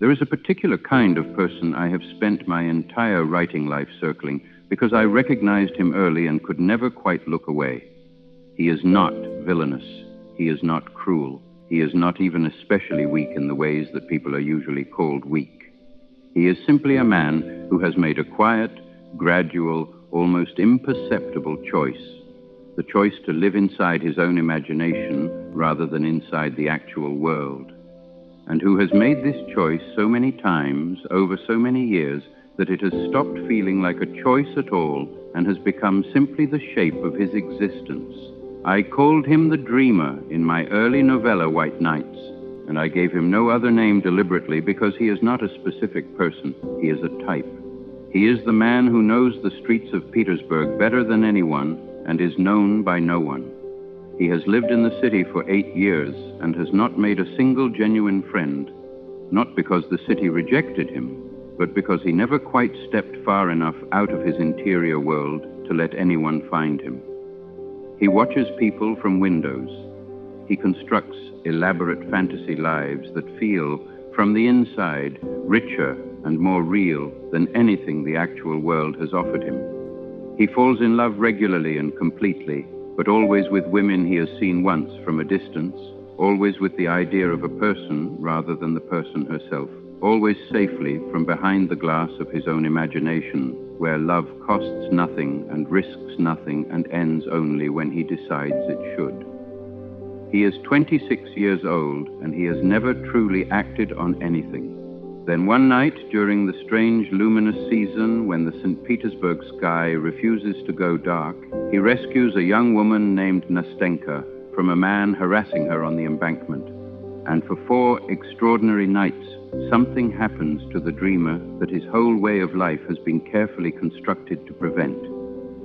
There is a particular kind of person I have spent my entire writing life circling because I recognized him early and could never quite look away. He is not villainous. He is not cruel. He is not even especially weak in the ways that people are usually called weak. He is simply a man who has made a quiet, gradual, almost imperceptible choice. The choice to live inside his own imagination rather than inside the actual world. And who has made this choice so many times over so many years that it has stopped feeling like a choice at all and has become simply the shape of his existence. I called him the dreamer in my early novella, White Nights, and I gave him no other name deliberately because he is not a specific person. He is a type. He is the man who knows the streets of Petersburg better than anyone and is known by no one. He has lived in the city for 8 years and has not made a single genuine friend, not because the city rejected him, but because he never quite stepped far enough out of his interior world to let anyone find him. He watches people from windows. He constructs elaborate fantasy lives that feel, from the inside, richer and more real than anything the actual world has offered him. He falls in love regularly and completely, but always with women he has seen once from a distance, always with the idea of a person rather than the person herself, always safely from behind the glass of his own imagination, where love costs nothing and risks nothing and ends only when he decides it should. He is 26 years old, and he has never truly acted on anything. Then one night, during the strange luminous season when the St. Petersburg sky refuses to go dark, he rescues a young woman named Nastenka from a man harassing her on the embankment. And for 4 extraordinary nights, something happens to the dreamer that his whole way of life has been carefully constructed to prevent.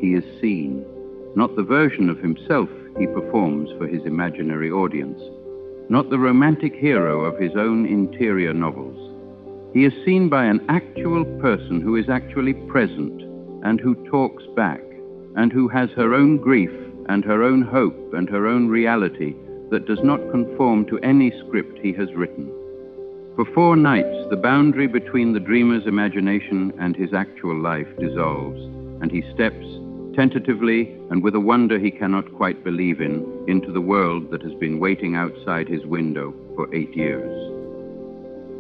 He is seen, not the version of himself he performs for his imaginary audience, not the romantic hero of his own interior novels. He is seen by an actual person who is actually present and who talks back and who has her own grief and her own hope and her own reality that does not conform to any script he has written. For 4 nights, the boundary between the dreamer's imagination and his actual life dissolves, and he steps, tentatively and with a wonder he cannot quite believe in, into the world that has been waiting outside his window for 8 years.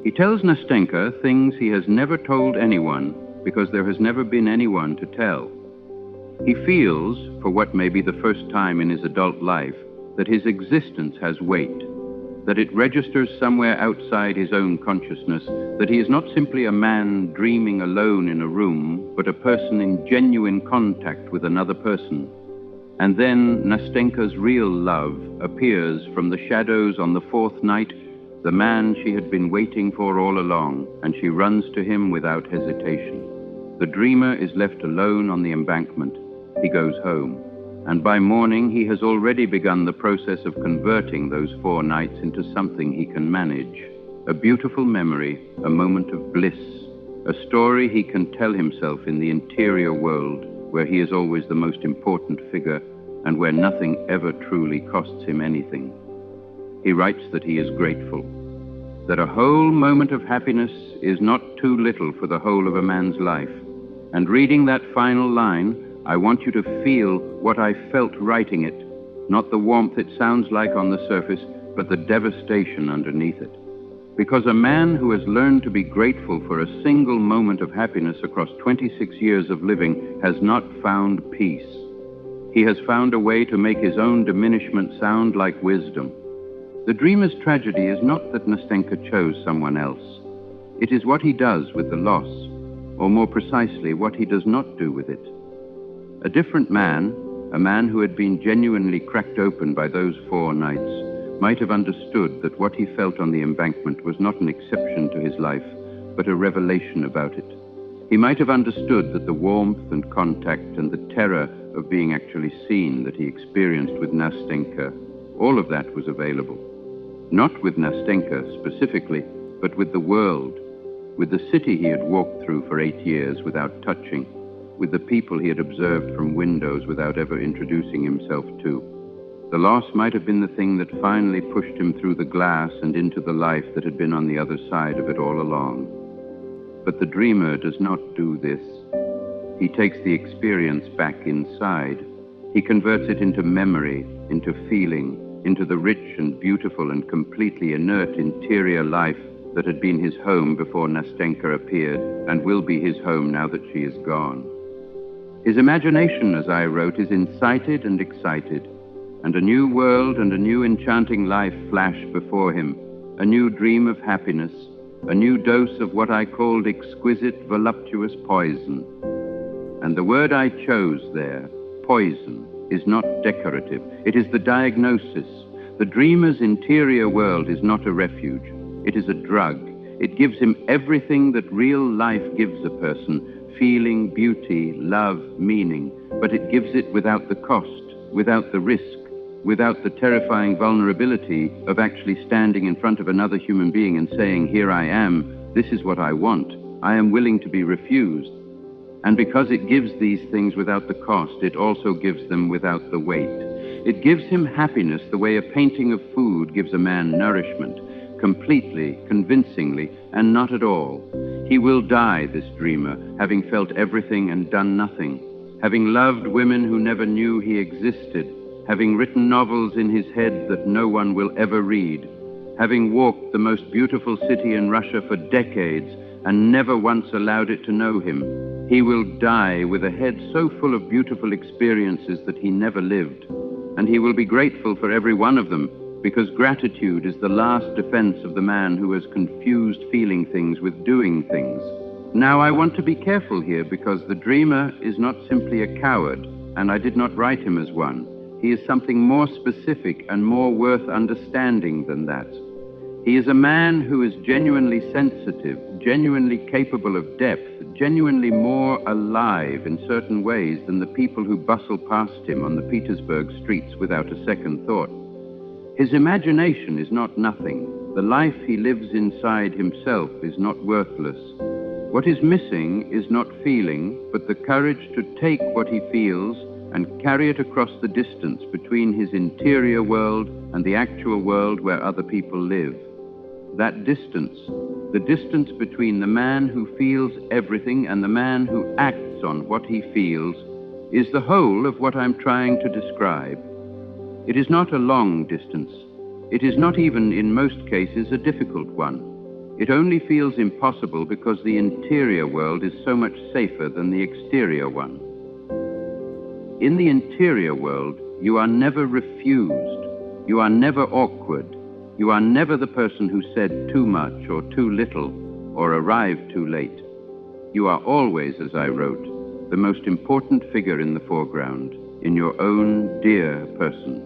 He tells Nastenka things he has never told anyone because there has never been anyone to tell. He feels, for what may be the first time in his adult life, that his existence has weight, that it registers somewhere outside his own consciousness, that he is not simply a man dreaming alone in a room, but a person in genuine contact with another person. And then Nastenka's real love appears from the shadows on the 4th night, the man she had been waiting for all along, and she runs to him without hesitation. The dreamer is left alone on the embankment. He goes home. And by morning, he has already begun the process of converting those 4 nights into something he can manage. A beautiful memory, a moment of bliss, a story he can tell himself in the interior world, where he is always the most important figure and where nothing ever truly costs him anything. He writes that he is grateful, that a whole moment of happiness is not too little for the whole of a man's life. And reading that final line, I want you to feel what I felt writing it, not the warmth it sounds like on the surface, but the devastation underneath it. Because a man who has learned to be grateful for a single moment of happiness across 26 years of living has not found peace. He has found a way to make his own diminishment sound like wisdom. The dreamer's tragedy is not that Nastenka chose someone else. It is what he does with the loss, or more precisely, what he does not do with it. A different man, a man who had been genuinely cracked open by those 4 nights, might have understood that what he felt on the embankment was not an exception to his life, but a revelation about it. He might have understood that the warmth and contact and the terror of being actually seen that he experienced with Nastenka, all of that was available. Not with Nastenka specifically, but with the world, with the city he had walked through for 8 years without touching, with the people he had observed from windows without ever introducing himself to. The loss might have been the thing that finally pushed him through the glass and into the life that had been on the other side of it all along. But the dreamer does not do this. He takes the experience back inside. He converts it into memory, into feeling, into the rich and beautiful and completely inert interior life that had been his home before Nastenka appeared and will be his home now that she is gone. His imagination, as I wrote, is incited and excited, and a new world and a new enchanting life flash before him, a new dream of happiness, a new dose of what I called exquisite, voluptuous poison. And the word I chose there, poison, is not decorative. It is the diagnosis. The dreamer's interior world is not a refuge. It is a drug. It gives him everything that real life gives a person: feeling, beauty, love, meaning. But it gives it without the cost, without the risk, without the terrifying vulnerability of actually standing in front of another human being and saying, "Here I am, this is what I want, I am willing to be refused." And because it gives these things without the cost, it also gives them without the weight. It gives him happiness the way a painting of food gives a man nourishment, completely, convincingly, and not at all. He will die, this dreamer, having felt everything and done nothing, having loved women who never knew he existed, having written novels in his head that no one will ever read, having walked the most beautiful city in Russia for decades and never once allowed it to know him. He will die with a head so full of beautiful experiences that he never lived, and he will be grateful for every one of them, because gratitude is the last defense of the man who has confused feeling things with doing things. Now, I want to be careful here, because the dreamer is not simply a coward, and I did not write him as one. He is something more specific and more worth understanding than that. He is a man who is genuinely sensitive, genuinely capable of depth, genuinely more alive in certain ways than the people who bustle past him on the Petersburg streets without a second thought. His imagination is not nothing. The life he lives inside himself is not worthless. What is missing is not feeling, but the courage to take what he feels and carry it across the distance between his interior world and the actual world where other people live. That distance, the distance between the man who feels everything and the man who acts on what he feels, is the whole of what I'm trying to describe. It is not a long distance. It is not even, in most cases, a difficult one. It only feels impossible because the interior world is so much safer than the exterior one. In the interior world, you are never refused. You are never awkward. You are never the person who said too much or too little or arrived too late. You are always, as I wrote, the most important figure in the foreground, in your own dear person.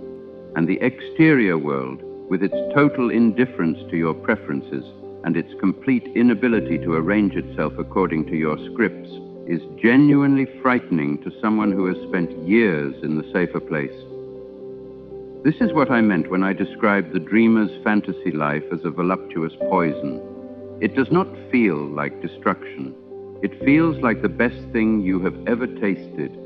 And the exterior world, with its total indifference to your preferences and its complete inability to arrange itself according to your scripts, is genuinely frightening to someone who has spent years in the safer place. This is what I meant when I described the dreamer's fantasy life as a voluptuous poison. It does not feel like destruction. It feels like the best thing you have ever tasted,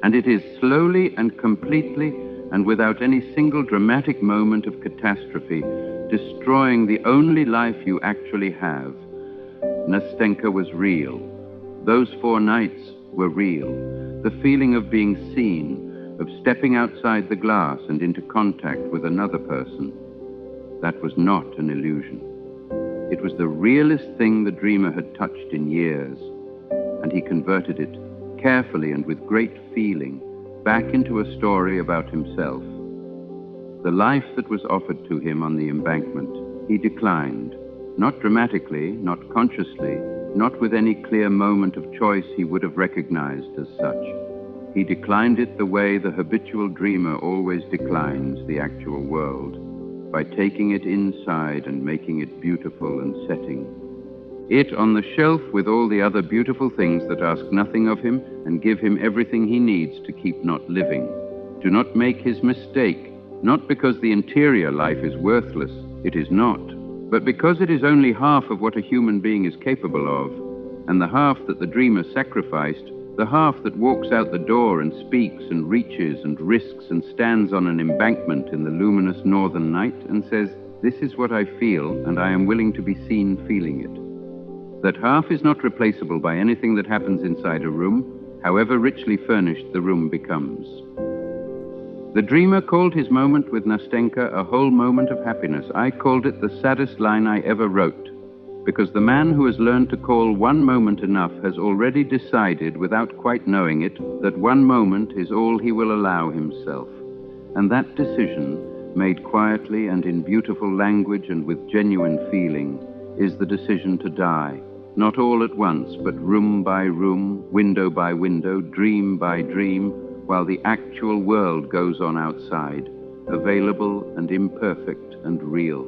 and it is slowly and completely and without any single dramatic moment of catastrophe, destroying the only life you actually have. Nastenka was real. Those 4 nights were real. The feeling of being seen, of stepping outside the glass and into contact with another person, that was not an illusion. It was the realest thing the dreamer had touched in years, and he converted it, carefully and with great feeling, back into a story about himself. The life that was offered to him on the embankment, he declined, not dramatically, not consciously, not with any clear moment of choice he would have recognized as such. He declined it the way the habitual dreamer always declines the actual world, by taking it inside and making it beautiful and setting it on the shelf with all the other beautiful things that ask nothing of him and give him everything he needs to keep not living. Do not make his mistake, not because the interior life is worthless, it is not, but because it is only half of what a human being is capable of, and the half that the dreamer sacrificed The half that walks out the door and speaks and reaches and risks and stands on an embankment in the luminous northern night and says, "This is what I feel, and I am willing to be seen feeling it." That half is not replaceable by anything that happens inside a room, however richly furnished the room becomes. The dreamer called his moment with Nastenka a whole moment of happiness. I called it the saddest line I ever wrote, because the man who has learned to call one moment enough has already decided, without quite knowing it, that one moment is all he will allow himself. And that decision, made quietly and in beautiful language and with genuine feeling, is the decision to die. Not all at once, but room by room, window by window, dream by dream, while the actual world goes on outside, available and imperfect and real.